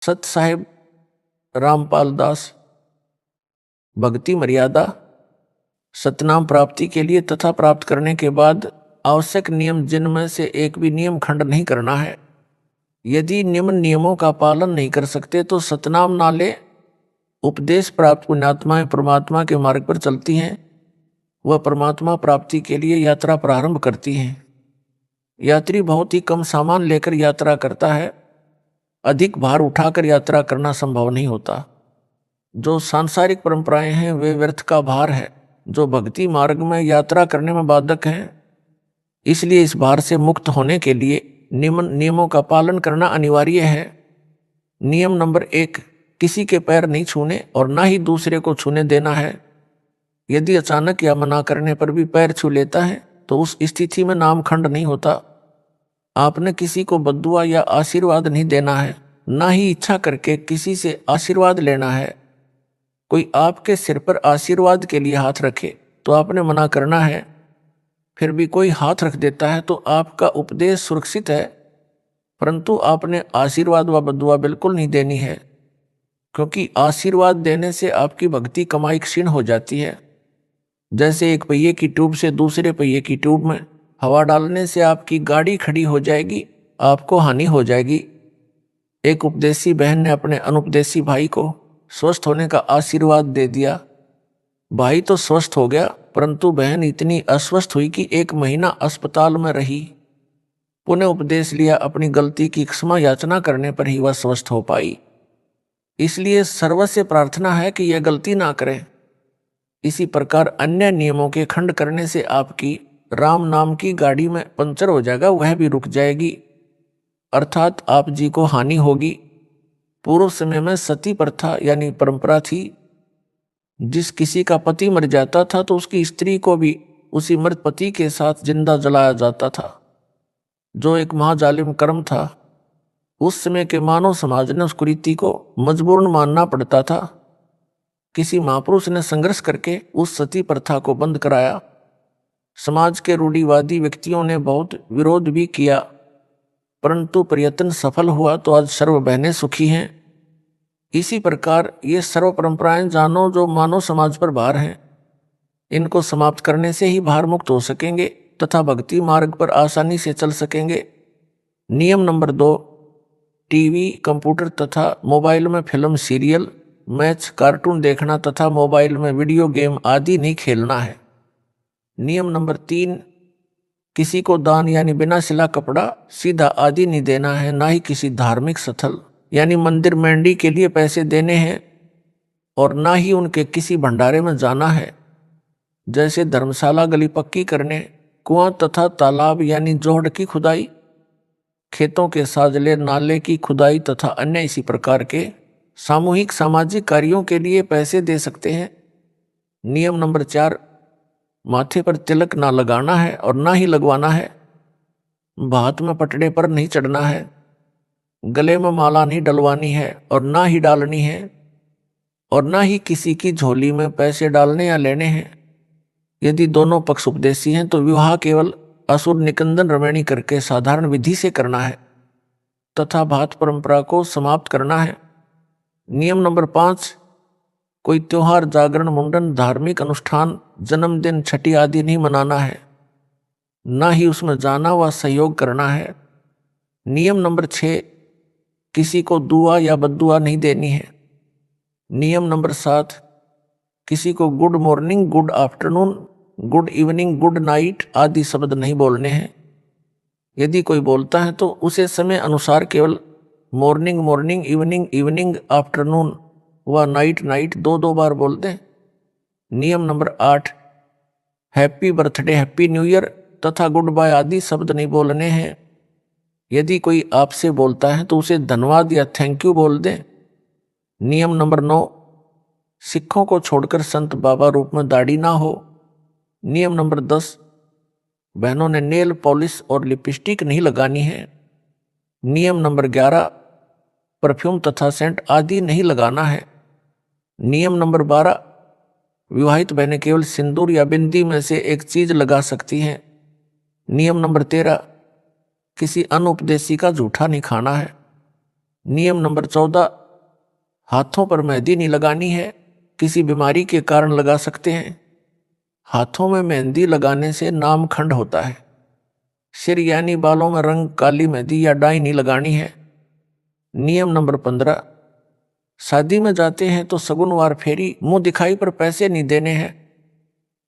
सत साहिब रामपाल दास। भक्ति मर्यादा। सतनाम प्राप्ति के लिए तथा प्राप्त करने के बाद आवश्यक नियम, जिनमें से एक भी नियम खंड नहीं करना है। यदि निम्न नियमों का पालन नहीं कर सकते तो सतनाम ना ले। उपदेश प्राप्त पुण्यात्माएं परमात्मा के मार्ग पर चलती हैं। वह परमात्मा प्राप्ति के लिए यात्रा प्रारंभ करती हैं। यात्री बहुत ही कम सामान लेकर यात्रा करता है। अधिक भार उठाकर यात्रा करना संभव नहीं होता। जो सांसारिक परंपराएं हैं वे व्यर्थ का भार है, जो भक्ति मार्ग में यात्रा करने में बाधक हैं। इसलिए इस भार से मुक्त होने के लिए नियमों का पालन करना अनिवार्य है। नियम नंबर 1, किसी के पैर नहीं छूने और ना ही दूसरे को छूने देना है। यदि अचानक या मना करने पर भी पैर छू लेता है तो उस स्थिति में नाम खंड नहीं होता। आपने किसी को बद्दुआ या आशीर्वाद नहीं देना है, ना ही इच्छा करके किसी से आशीर्वाद लेना है। कोई आपके सिर पर आशीर्वाद के लिए हाथ रखे तो आपने मना करना है। फिर भी कोई हाथ रख देता है तो आपका उपदेश सुरक्षित है, परंतु आपने आशीर्वाद व बद्दुआ बिल्कुल नहीं देनी है, क्योंकि आशीर्वाद देने से आपकी भक्ति कमाई क्षीण हो जाती है। जैसे एक पहिए की ट्यूब से दूसरे पहिए की ट्यूब में हवा डालने से आपकी गाड़ी खड़ी हो जाएगी, आपको हानि हो जाएगी। एक उपदेशी बहन ने अपने अनुपदेशी भाई को स्वस्थ होने का आशीर्वाद दे दिया। भाई तो स्वस्थ हो गया, परंतु बहन इतनी अस्वस्थ हुई कि 1 महीना अस्पताल में रही। पुनः उपदेश लिया, अपनी गलती की क्षमा याचना करने पर ही वह स्वस्थ हो पाई। इसलिए सर्वस्य प्रार्थना है कि यह गलती ना करें। इसी प्रकार अन्य नियमों के खंड करने से आपकी राम नाम की गाड़ी में पंचर हो जाएगा, वह भी रुक जाएगी, अर्थात आप जी को हानि होगी। पूर्व समय में सती प्रथा यानी परंपरा थी। जिस किसी का पति मर जाता था तो उसकी स्त्री को भी उसी मृत पति के साथ जिंदा जलाया जाता था, जो एक महाजालिम कर्म था। उस समय के मानव समाज ने उस कुरीति को मजबूरन मानना पड़ता था। किसी महापुरुष ने संघर्ष करके उस सती प्रथा को बंद कराया। समाज के रूढ़िवादी व्यक्तियों ने बहुत विरोध भी किया, परंतु प्रयत्न सफल हुआ तो आज सर्व बहनें सुखी हैं। इसी प्रकार ये सर्व परंपराएं जानो जो मानव समाज पर भार हैं, इनको समाप्त करने से ही भार मुक्त हो सकेंगे तथा भक्ति मार्ग पर आसानी से चल सकेंगे। नियम नंबर 2, टीवी, कंप्यूटर तथा मोबाइल में फिल्म, सीरियल, मैच, कार्टून देखना तथा मोबाइल में वीडियो गेम आदि नहीं खेलना है। नियम नंबर 3, किसी को दान यानी बिना सिला कपड़ा, सीधा आदि नहीं देना है, ना ही किसी धार्मिक स्थल यानी मंदिर मंडी के लिए पैसे देने हैं, और ना ही उनके किसी भंडारे में जाना है। जैसे धर्मशाला गली पक्की करने, कुआं तथा तालाब यानी जोहड़ की खुदाई, खेतों के साजले, नाले की खुदाई तथा अन्य इसी प्रकार के सामूहिक सामाजिक कार्यों के लिए पैसे दे सकते हैं। नियम नंबर 4, माथे पर तिलक ना लगाना है और ना ही लगवाना है। भात में पटड़े पर नहीं चढ़ना है। गले में माला नहीं डलवानी है और ना ही डालनी है, और ना ही किसी की झोली में पैसे डालने या लेने हैं। यदि दोनों पक्ष उपदेशी हैं तो विवाह केवल असुर निकंदन रमणी करके साधारण विधि से करना है तथा भात परंपरा को समाप्त करना है। नियम नंबर 5, कोई त्योहार, जागरण, मुंडन, धार्मिक अनुष्ठान, जन्मदिन, छठी आदि नहीं मनाना है, ना ही उसमें जाना व सहयोग करना है। नियम नंबर 6, किसी को दुआ या बद्दुआ नहीं देनी है। नियम नंबर 7, किसी को good morning, good afternoon, good evening, good night आदि शब्द नहीं बोलने हैं। यदि कोई बोलता है तो उसे समय अनुसार केवल morning morning, evening evening, afternoon व नाइट नाइट 2-2 बार बोल दें। नियम number 8, happy birthday, happy new year तथा गुड बाय आदि शब्द नहीं बोलने हैं। यदि कोई आपसे बोलता है तो उसे धन्यवाद या थैंक यू बोल दें। नियम नंबर 9, सिखों को छोड़कर संत बाबा रूप में दाढ़ी ना हो। नियम नंबर 10, बहनों ने नेल पॉलिश और लिपस्टिक नहीं लगानी है। नियम नंबर 11, परफ्यूम तथा सेंट आदि नहीं लगाना है। नियम नंबर 12, विवाहित बहनें केवल सिंदूर या बिंदी में से एक चीज लगा सकती हैं। नियम नंबर 13, किसी अनुपदेशी का जूठा नहीं खाना है। नियम नंबर 14, हाथों पर मेहंदी नहीं लगानी है, किसी बीमारी के कारण लगा सकते हैं। हाथों में मेहंदी लगाने से नामखंड होता है। सिर यानी बालों में रंग काली मेहंदी या डाई नहीं लगानी है। नियम नंबर 15, शादी में जाते हैं तो सगुनवार फेरी मुंह दिखाई पर पैसे नहीं देने हैं।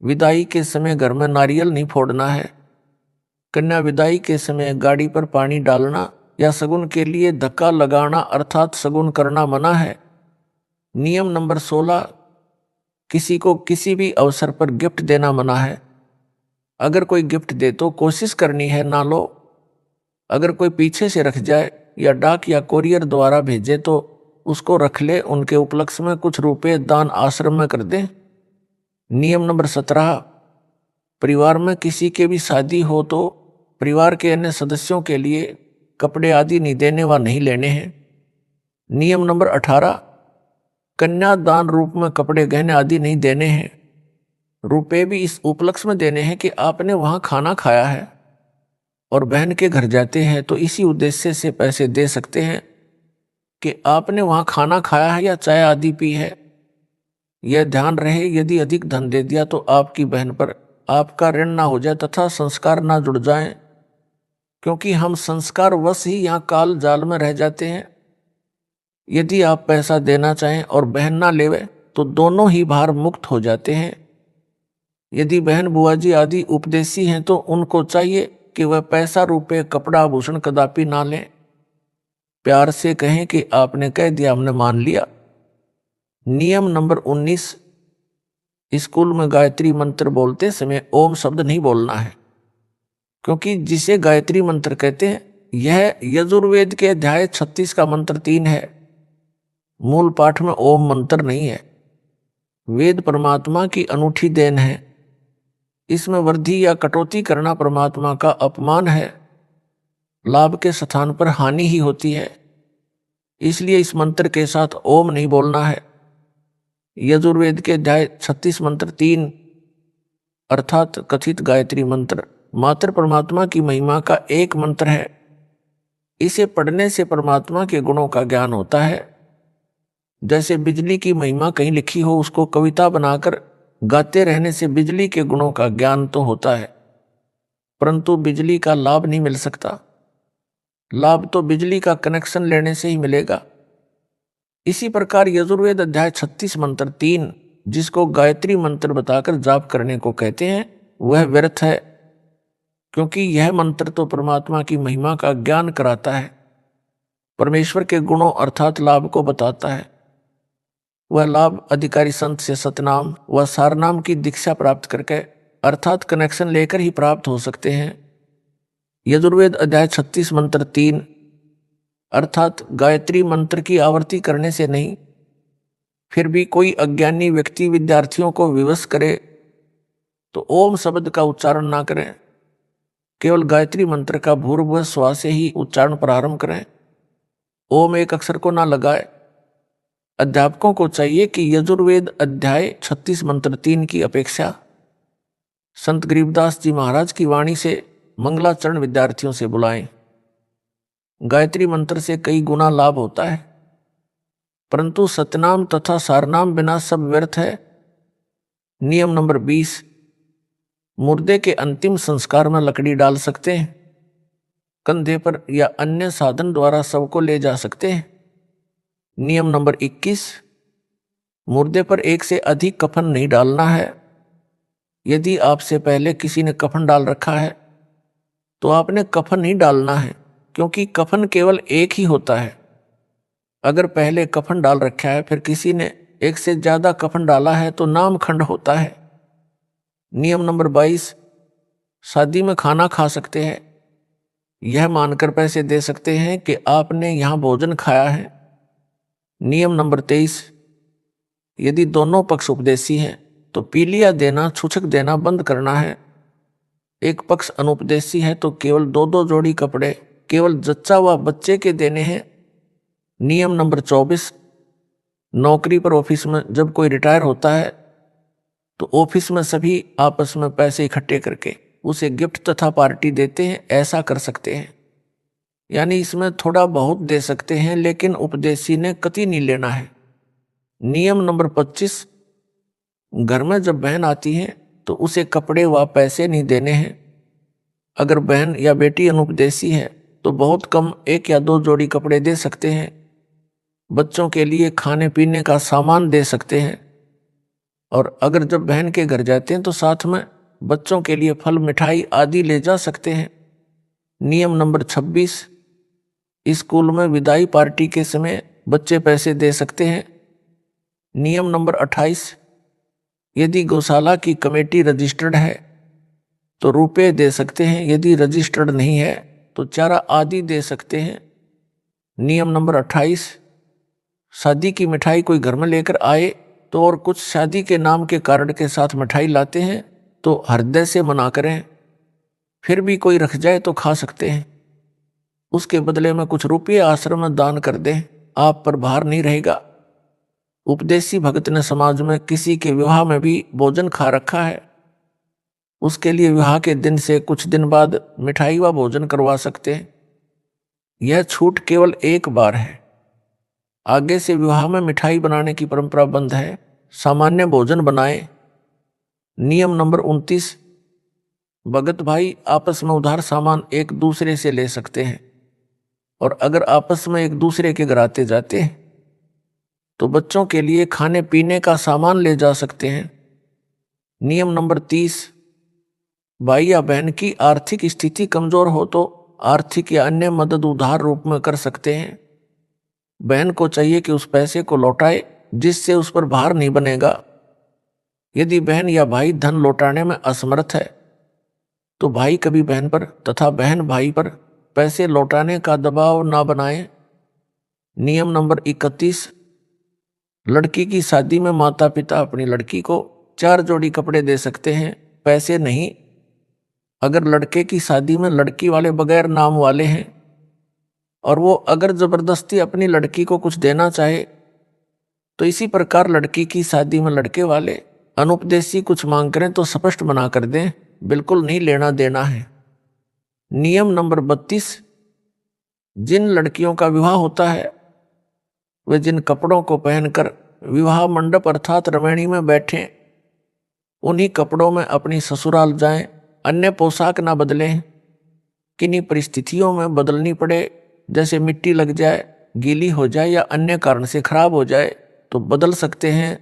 विदाई के समय घर में नारियल नहीं फोड़ना है। कन्या विदाई के समय गाड़ी पर पानी डालना या शगुन के लिए धक्का लगाना अर्थात शगुन करना मना है। नियम नंबर 16, किसी को किसी भी अवसर पर गिफ्ट देना मना है। अगर कोई गिफ्ट दे तो कोशिश करनी है ना लो। अगर कोई पीछे से रख जाए या डाक या कोरियर द्वारा भेजे तो उसको रख ले। उनके उपलक्ष्य में कुछ रुपए दान आश्रम में कर दें। नियम नंबर 17, परिवार में किसी के भी शादी हो तो परिवार के अन्य सदस्यों के लिए कपड़े आदि नहीं देने व नहीं लेने हैं। नियम नंबर 18, कन्या दान रूप में कपड़े गहने आदि नहीं देने हैं। रुपए भी इस उपलक्ष्य में देने हैं कि आपने वहां खाना खाया है और बहन के घर जाते हैं तो इसी उद्देश्य से पैसे दे सकते हैं कि आपने वहां खाना खाया है या चाय आदि पी है। यह ध्यान रहे, यदि अधिक धन दे दिया तो आपकी बहन पर आपका ऋण ना हो जाए तथा संस्कार ना जुड़ जाएं, क्योंकि हम संस्कार वश ही यहाँ काल जाल में रह जाते हैं। यदि आप पैसा देना चाहें और बहन ना लेवे तो दोनों ही भार मुक्त हो जाते हैं। यदि बहन बुआ जी आदि उपदेशी हैं तो उनको चाहिए कि वह पैसा रुपए कपड़ा आभूषण कदापि ना लें। प्यार से कहें कि आपने कह दिया, हमने मान लिया। नियम नंबर 19, स्कूल में गायत्री मंत्र बोलते समय ओम शब्द नहीं बोलना है, क्योंकि जिसे गायत्री मंत्र कहते हैं यह यजुर्वेद के अध्याय 36 का मंत्र 3 है। मूल पाठ में ओम मंत्र नहीं है। वेद परमात्मा की अनूठी देन है। इसमें वृद्धि या कटौती करना परमात्मा का अपमान है। लाभ के स्थान पर हानि ही होती है। इसलिए इस मंत्र के साथ ओम नहीं बोलना है। यजुर्वेद के अध्याय 36 मंत्र 3 अर्थात कथित गायत्री मंत्र मात्र परमात्मा की महिमा का एक मंत्र है। इसे पढ़ने से परमात्मा के गुणों का ज्ञान होता है। जैसे बिजली की महिमा कहीं लिखी हो, उसको कविता बनाकर गाते रहने से बिजली के गुणों का ज्ञान तो होता है, परंतु बिजली का लाभ नहीं मिल सकता। लाभ तो बिजली का कनेक्शन लेने से ही मिलेगा। इसी प्रकार यजुर्वेद अध्याय 36 मंत्र 3 जिसको गायत्री मंत्र बताकर जाप करने को कहते हैं वह व्यर्थ है, क्योंकि यह मंत्र तो परमात्मा की महिमा का ज्ञान कराता है, परमेश्वर के गुणों अर्थात लाभ को बताता है। वह लाभ अधिकारी संत से सतनाम व सारनाम की दीक्षा प्राप्त करके अर्थात कनेक्शन लेकर ही प्राप्त हो सकते हैं। यजुर्वेद अध्याय 36 मंत्र 3 अर्थात गायत्री मंत्र की आवृत्ति करने से नहीं, फिर भी कोई अज्ञानी व्यक्ति विद्यार्थियों को विवश करे तो ओम शब्द का उच्चारण ना करें, केवल गायत्री मंत्र का भूर्भुव स्वा से ही उच्चारण प्रारंभ करें। ओम एक अक्षर को ना लगाए। अध्यापकों को चाहिए कि यजुर्वेद अध्याय 36 मंत्र 3 की अपेक्षा संत गरीबदास जी महाराज की वाणी से मंगलाचरण विद्यार्थियों से बुलाएं। गायत्री मंत्र से कई गुना लाभ होता है, परंतु सतनाम तथा सारनाम बिना सब व्यर्थ है। नियम नंबर 20, मुर्दे के अंतिम संस्कार में लकड़ी डाल सकते हैं, कंधे पर या अन्य साधन द्वारा सबको ले जा सकते हैं। नियम नंबर 21, मुर्दे पर एक से अधिक कफन नहीं डालना है। यदि आपसे पहले किसी ने कफन डाल रखा है तो आपने कफन नहीं डालना है, क्योंकि कफन केवल एक ही होता है। अगर पहले कफन डाल रखा है फिर किसी ने एक से ज्यादा कफन डाला है तो नाम खंड होता है। नियम नंबर 22, शादी में खाना खा सकते हैं, यह मानकर पैसे दे सकते हैं कि आपने यहां भोजन खाया है। नियम नंबर 23, यदि दोनों पक्ष उपदेशी हैं तो पीलिया देना छूछक देना बंद करना है। एक पक्ष अनुपदेशी है तो केवल 2-2 जोड़ी कपड़े केवल जच्चा व बच्चे के देने हैं। नियम नंबर 24, नौकरी पर ऑफिस में जब कोई रिटायर होता है तो ऑफिस में सभी आपस में पैसे इकट्ठे करके उसे गिफ्ट तथा पार्टी देते हैं, ऐसा कर सकते हैं। यानी इसमें थोड़ा बहुत दे सकते हैं, लेकिन उपदेशी ने कतई नहीं लेना है। नियम नंबर 25, घर में जब बहन आती है तो उसे कपड़े व पैसे नहीं देने हैं। अगर बहन या बेटी अनुपदेशी है तो बहुत कम 1 या 2 जोड़ी कपड़े दे सकते हैं। बच्चों के लिए खाने पीने का सामान दे सकते हैं। और अगर जब बहन के घर जाते हैं तो साथ में बच्चों के लिए फल मिठाई आदि ले जा सकते हैं। नियम नंबर 26, स्कूल में विदाई पार्टी के समय बच्चे पैसे दे सकते हैं। नियम नंबर 28, यदि गौशाला की कमेटी रजिस्टर्ड है तो रुपए दे सकते हैं, यदि रजिस्टर्ड नहीं है तो चारा आदि दे सकते हैं। नियम नंबर 28, शादी की मिठाई कोई घर में लेकर आए तो और कुछ शादी के नाम के कार्ड के साथ मिठाई लाते हैं तो हृदय से मना करें। फिर भी कोई रख जाए तो खा सकते हैं। उसके बदले में कुछ रुपये आश्रम में दान कर दें, आप पर भार नहीं रहेगा। उपदेशी भगत ने समाज में किसी के विवाह में भी भोजन खा रखा है, उसके लिए विवाह के दिन से कुछ दिन बाद मिठाई व भोजन करवा सकते हैं। यह छूट केवल एक बार है। आगे से विवाह में मिठाई बनाने की परंपरा बंद है, सामान्य भोजन बनाएं। नियम नंबर 29, भगत भाई आपस में उधार सामान एक दूसरे से ले सकते हैं, और अगर आपस में एक दूसरे के घर आते जाते हैं तो बच्चों के लिए खाने पीने का सामान ले जा सकते हैं। नियम नंबर 30, भाई या बहन की आर्थिक स्थिति कमजोर हो तो आर्थिक या अन्य मदद उधार रूप में कर सकते हैं। बहन को चाहिए कि उस पैसे को लौटाए जिससे उस पर भार नहीं बनेगा। यदि बहन या भाई धन लौटाने में असमर्थ है तो भाई कभी बहन पर तथा बहन भाई पर पैसे लौटाने का दबाव ना बनाए। नियम नंबर 31, लड़की की शादी में माता पिता अपनी लड़की को 4 जोड़ी कपड़े दे सकते हैं, पैसे नहीं। अगर लड़के की शादी में लड़की वाले बगैर नाम वाले हैं और वो अगर जबरदस्ती अपनी लड़की को कुछ देना चाहे तो इसी प्रकार लड़की की शादी में लड़के वाले अनुपदेशी कुछ मांग करें तो स्पष्ट मना कर दें, बिल्कुल नहीं लेना देना है। नियम नंबर 32, जिन लड़कियों का विवाह होता है वे जिन कपड़ों को पहनकर विवाह मंडप अर्थात रमणी में बैठे उन्हीं कपड़ों में अपनी ससुराल जाएं, अन्य पोशाक ना बदलें। किन्हीं परिस्थितियों में बदलनी पड़े, जैसे मिट्टी लग जाए, गीली हो जाए या अन्य कारण से खराब हो जाए तो बदल सकते हैं,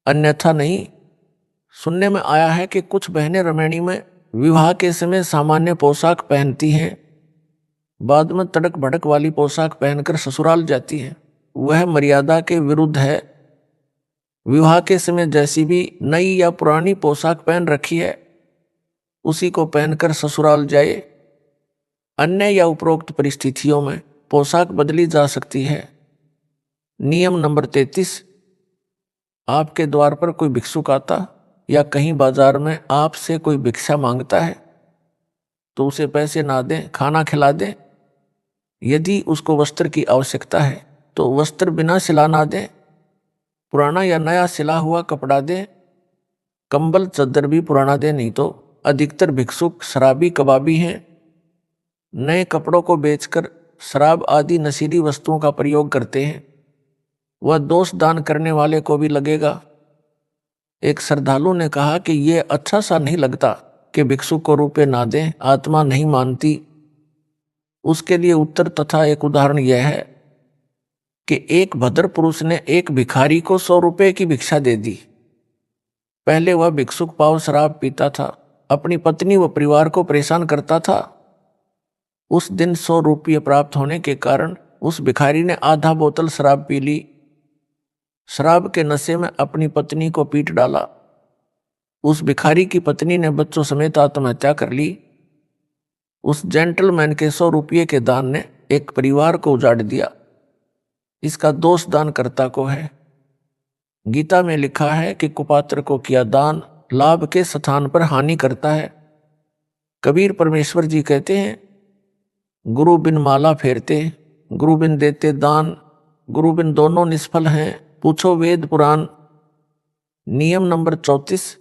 अन्यथा नहीं। सुनने में आया है कि कुछ बहनें रमणी में विवाह के समय सामान्य पोशाक पहनती हैं, बाद में तड़क भड़क वाली पोशाक पहनकर ससुराल जाती हैं। वह मर्यादा के विरुद्ध है। विवाह के समय जैसी भी नई या पुरानी पोशाक पहन रखी है उसी को पहनकर ससुराल जाए। अन्य या उपरोक्त परिस्थितियों में पोशाक बदली जा सकती है। नियम नंबर 33, आपके द्वार पर कोई भिक्षुक आता या कहीं बाजार में आपसे कोई भिक्षा मांगता है तो उसे पैसे ना दें, खाना खिला दें। यदि उसको वस्त्र की आवश्यकता है तो वस्त्र बिना सिला ना दें, पुराना या नया सिला हुआ कपड़ा दें। कंबल चादर भी पुराना दें, नहीं तो अधिकतर भिक्षुक शराबी कबाबी हैं। नए कपड़ों को बेचकर शराब आदि नशीली वस्तुओं का प्रयोग करते हैं, वह दोष दान करने वाले को भी लगेगा। एक श्रद्धालु ने कहा कि यह अच्छा सा नहीं लगता कि भिक्षुक को रुपए ना दें, आत्मा नहीं मानती। उसके लिए उत्तर तथा एक उदाहरण यह है कि एक भद्र पुरुष ने एक भिखारी को 100 रुपए की भिक्षा दे दी। पहले वह भिक्षुक पाव शराब पीता था, अपनी पत्नी व परिवार को परेशान करता था। उस दिन 100 रुपये प्राप्त होने के कारण उस भिखारी ने आधा बोतल शराब पी ली। शराब के नशे में अपनी पत्नी को पीट डाला। उस भिखारी की पत्नी ने बच्चों समेत आत्महत्या कर ली। उस जेंटलमैन के 100 रुपये के दान ने एक परिवार को उजाड़ दिया। इसका दोष दानकर्ता को है। गीता में लिखा है कि कुपात्र को किया दान लाभ के स्थान पर हानि करता है। कबीर परमेश्वर जी कहते हैं, गुरु बिन माला फेरते, गुरु बिन देते दान, गुरु बिन दोनों निष्फल हैं, पूछो वेद पुराण। नियम नंबर 34,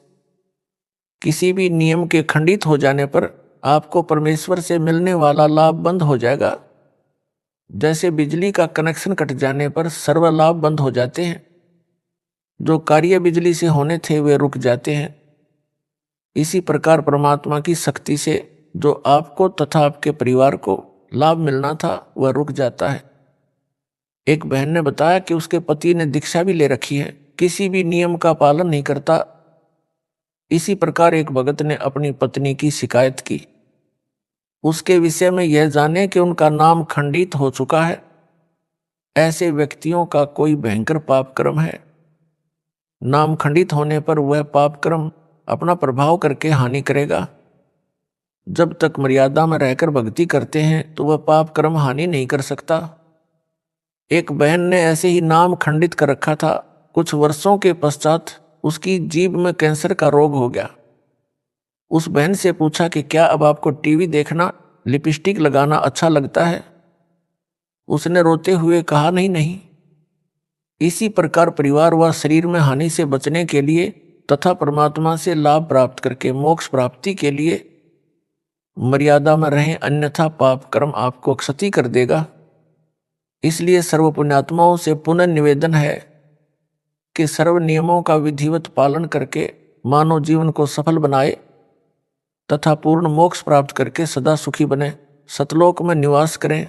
किसी भी नियम के खंडित हो जाने पर आपको परमेश्वर से मिलने वाला लाभ बंद हो जाएगा। जैसे बिजली का कनेक्शन कट जाने पर सर्व लाभ बंद हो जाते हैं, जो कार्य बिजली से होने थे वे रुक जाते हैं। इसी प्रकार परमात्मा की शक्ति से जो आपको तथा आपके परिवार को लाभ मिलना था वह रुक जाता है। एक बहन ने बताया कि उसके पति ने दीक्षा भी ले रखी है, किसी भी नियम का पालन नहीं करता। इसी प्रकार एक भगत ने अपनी पत्नी की शिकायत की, उसके विषय में यह जाने कि उनका नाम खंडित हो चुका है। ऐसे व्यक्तियों का कोई भयंकर पाप कर्म है। नाम खंडित होने पर वह पाप कर्म अपना प्रभाव करके हानि करेगा। जब तक मर्यादा में रहकर भक्ति करते हैं तो वह पाप कर्म हानि नहीं कर सकता। एक बहन ने ऐसे ही नाम खंडित कर रखा था। कुछ वर्षों के पश्चात उसकी जीभ में कैंसर का रोग हो गया। उस बहन से पूछा कि क्या अब आपको टीवी देखना, लिपस्टिक लगाना अच्छा लगता है? उसने रोते हुए कहा, नहीं नहीं। इसी प्रकार परिवार व शरीर में हानि से बचने के लिए तथा परमात्मा से लाभ प्राप्त करके मोक्ष प्राप्ति के लिए मर्यादा में रहें, अन्यथा पाप कर्म आपको क्षति कर देगा। इसलिए सर्व पुण्यात्माओं से पुनः निवेदन है कि सर्व नियमों का विधिवत पालन करके मानव जीवन को सफल बनाए तथा पूर्ण मोक्ष प्राप्त करके सदा सुखी बने, सतलोक में निवास करें।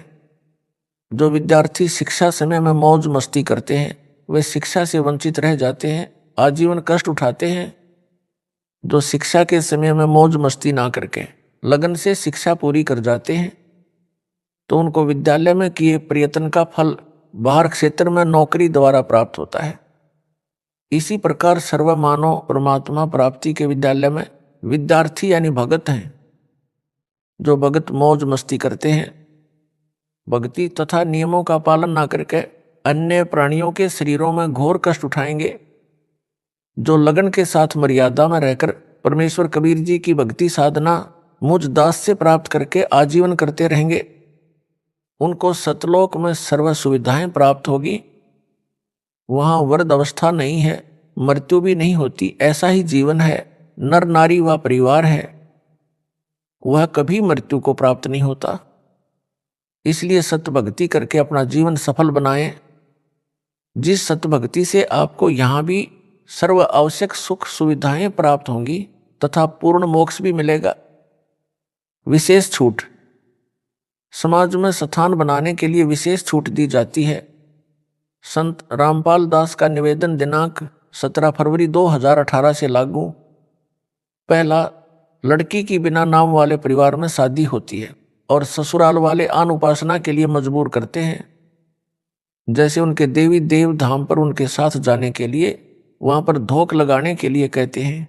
जो विद्यार्थी शिक्षा समय में मौज मस्ती करते हैं वे शिक्षा से वंचित रह जाते हैं, आजीवन कष्ट उठाते हैं। जो शिक्षा के समय में मौज मस्ती ना करके लगन से शिक्षा पूरी कर जाते हैं तो उनको विद्यालय में किए प्रयत्न का फल बाहर क्षेत्र में नौकरी द्वारा प्राप्त होता है। इसी प्रकार सर्व मानव परमात्मा प्राप्ति के विद्यालय में विद्यार्थी यानी भगत हैं। जो भगत मौज मस्ती करते हैं, भक्ति तथा नियमों का पालन ना करके अन्य प्राणियों के शरीरों में घोर कष्ट उठाएंगे। जो लगन के साथ मर्यादा में रहकर परमेश्वर कबीर जी की भक्ति साधना मुझ दास से प्राप्त करके आजीवन करते रहेंगे, उनको सतलोक में सर्व सुविधाएं प्राप्त होगी। वहां वृद्ध अवस्था नहीं है, मृत्यु भी नहीं होती, ऐसा ही जीवन है। नर नारी व परिवार है, वह कभी मृत्यु को प्राप्त नहीं होता। इसलिए सत्य भक्ति करके अपना जीवन सफल बनाएं। जिस सत्य भक्ति से आपको यहाँ भी सर्व आवश्यक सुख सुविधाएं प्राप्त होंगी तथा पूर्ण मोक्ष भी मिलेगा। विशेष छूट, समाज में स्थान बनाने के लिए विशेष छूट दी जाती है। संत रामपाल दास का निवेदन दिनांक 17 फरवरी 2018 से लागू। पहला, लड़की की बिना नाम वाले परिवार में शादी होती है और ससुराल वाले आन उपासना के लिए मजबूर करते हैं। जैसे उनके देवी देव धाम पर उनके साथ जाने के लिए, वहां पर धोख लगाने के लिए कहते हैं,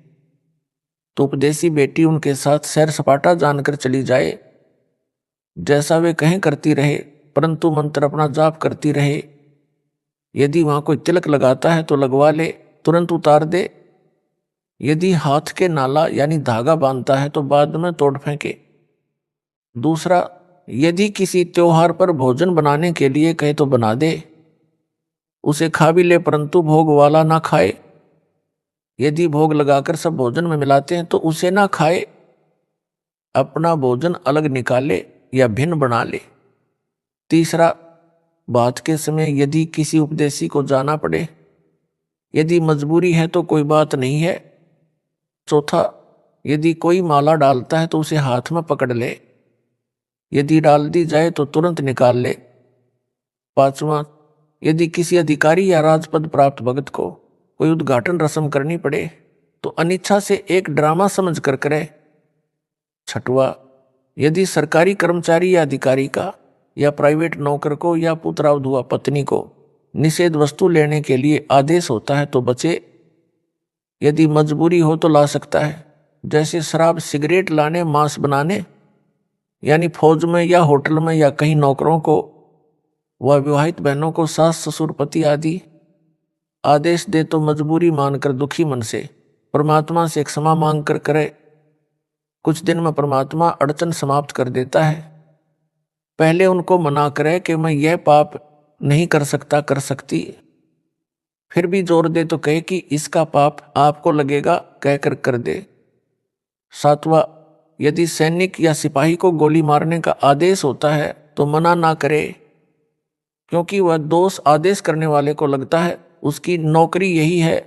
तो उपदेशी बेटी उनके साथ सैर सपाटा जानकर चली जाए। जैसा वे कहें करती रहे, परंतु मंत्र अपना जाप करती रहे। यदि वहां कोई तिलक लगाता है तो लगवा ले, तुरंत उतार दे। यदि हाथ के नाला यानी धागा बांधता है तो बाद में तोड़ फेंके। दूसरा, यदि किसी त्योहार पर भोजन बनाने के लिए कहे तो बना दे, उसे खा भी ले, परंतु भोग वाला ना खाए। यदि भोग लगाकर सब भोजन में मिलाते हैं तो उसे ना खाए, अपना भोजन अलग निकाले या भिन्न बना ले। तीसरा, बात के समय यदि किसी उपदेशी को जाना पड़े, यदि मजबूरी है तो कोई बात नहीं है। चौथा, यदि कोई माला डालता है तो उसे हाथ में पकड़ ले, यदि डाल दी जाए तो तुरंत निकाल ले। पांचवा, यदि किसी अधिकारी या राजपद प्राप्त भगत को कोई उद्घाटन रस्म करनी पड़े तो अनिच्छा से एक ड्रामा समझ कर करे। छठवा, यदि सरकारी कर्मचारी या अधिकारी का या प्राइवेट नौकर को या पुत्रावधुआ पत्नी को निषेध वस्तु लेने के लिए आदेश होता है तो बचे। यदि मजबूरी हो तो ला सकता है, जैसे शराब सिगरेट लाने, मांस बनाने, यानी फौज में या होटल में या कहीं नौकरों को व विवाहित बहनों को सास ससुर पति आदि आदेश दे तो मजबूरी मानकर दुखी मन से परमात्मा से क्षमा मांग कर करे। कुछ दिन में परमात्मा अड़चन समाप्त कर देता है। पहले उनको मना करे कि मैं यह पाप नहीं कर सकता, कर सकती, फिर भी जोर दे तो कहे कि इसका पाप आपको लगेगा, कहकर कर दे। सातवां, यदि सैनिक या सिपाही को गोली मारने का आदेश होता है तो मना ना करे, क्योंकि वह दोष आदेश करने वाले को लगता है। उसकी नौकरी यही है।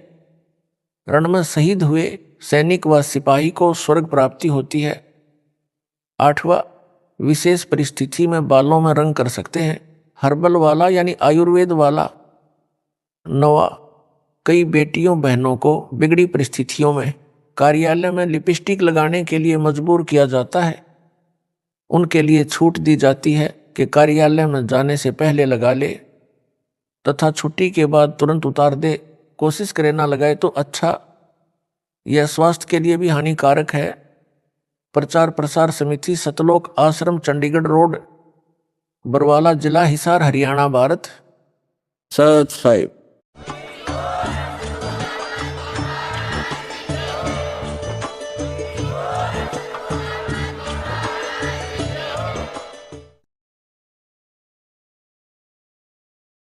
रण में शहीद हुए सैनिक व सिपाही को स्वर्ग प्राप्ति होती है। 8वां, विशेष परिस्थिति में बालों में रंग कर सकते हैं, हर्बल वाला यानी आयुर्वेद वाला। 9वां, कई बेटियों बहनों को बिगड़ी परिस्थितियों में कार्यालय में लिपस्टिक लगाने के लिए मजबूर किया जाता है। उनके लिए छूट दी जाती है कि कार्यालय में जाने से पहले लगा ले तथा छुट्टी के बाद तुरंत उतार दे। कोशिश करे ना लगाए तो अच्छा। यह स्वास्थ्य के लिए भी हानिकारक है। प्रचार प्रसार समिति, सतलोक आश्रम, चंडीगढ़ रोड, बरवाला जिला, हिसार, हरियाणा, भारत। 7/5